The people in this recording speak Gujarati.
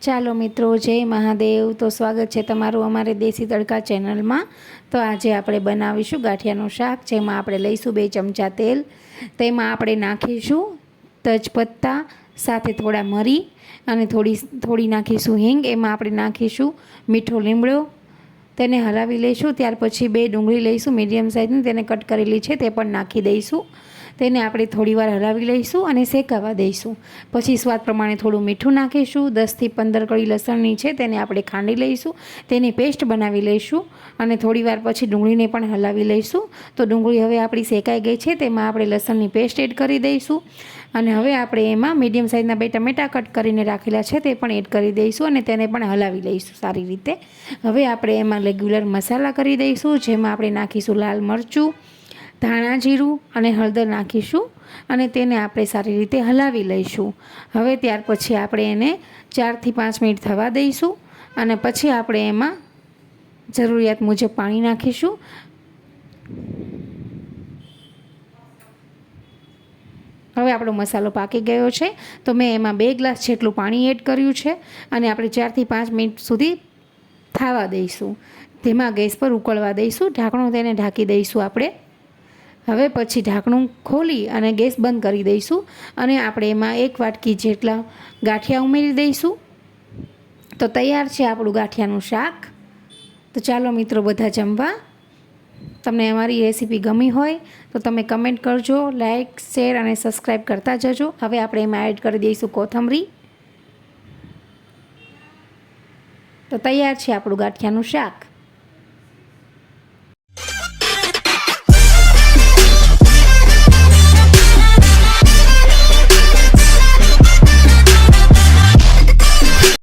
ચાલો મિત્રો, જય મહાદેવ। તો સ્વાગત છે તમારું અમારે દેશી તડકા ચેનલમાં। તો આજે આપણે બનાવીશું ગાંઠિયાનું શાક, જેમાં આપણે લઈશું 2 ચમચા તેલ। તેમાં આપણે નાખીશું તજપત્તા, સાથે થોડા મરી અને થોડી નાખીશું હિંગ। એમાં આપણે નાખીશું મીઠો લીમડો, તેને હલાવી લઈશું। ત્યાર પછી 2 ડુંગળી લઈશું મીડિયમ સાઇઝની, તેને કટ કરેલી છે, તે પણ નાખી દઈશું। તેને આપણે થોડીવાર હલાવી લઈશું અને શેકાવા દઈશું। પછી સ્વાદ પ્રમાણે થોડું મીઠું નાખીશું। 10 થી 15 કળી લસણની છે, તેને આપણે ખાંડી લઈશું, તેની પેસ્ટ બનાવી લઈશું અને થોડીવાર પછી ડુંગળીને પણ હલાવી લઈશું। તો ડુંગળી હવે આપણી શેકાઈ ગઈ છે, તેમાં આપણે લસણની પેસ્ટ એડ કરી દઈશું અને હવે આપણે એમાં મીડિયમ સાઇઝના 2 ટમેટાં કટ કરીને રાખેલા છે, તે પણ એડ કરી દઈશું અને તેને પણ હલાવી લઈશું સારી રીતે। હવે આપણે એમાં રેગ્યુલર મસાલા કરી દઈશું, જેમાં આપણે નાખીશું લાલ મરચું, ધાણા જીરું અને હળદર નાખીશું અને તેને આપણે સારી રીતે હલાવી લઈશું। હવે ત્યાર પછી આપણે એને 4 થી 5 મિનિટ થવા દઈશું અને પછી આપણે એમાં જરૂરિયાત મુજબ પાણી નાખીશું। હવે આપણો મસાલો પાકી ગયો છે, તો મેં એમાં 2 ગ્લાસ જેટલું પાણી એડ કર્યું છે અને આપણે 4 થી 5 મિનિટ સુધી થવા દઈશું। ધીમા ગેસ પર ઉકળવા દઈશું, ઢાંકણું તેને ઢાંકી દઈશું આપણે। હવે પછી ઢાંકણું ખોલી અને ગેસ બંધ કરી દઈશું અને આપણે એમાં 1 વાટકી જેટલા ગાંઠિયા ઉમેરી દઈશું। તો તૈયાર છે આપણું ગાંઠિયાનું શાક। તો ચાલો મિત્રો બધા જમવા। તમને અમારી રેસીપી ગમી હોય તો તમે કમેન્ટ કરજો, લાઇક, શેર અને સબસ્ક્રાઈબ કરતા જજો। હવે આપણે એમાં એડ કરી દઈશું કોથમરી। તો તૈયાર છે આપણું ગાંઠિયાનું શાક।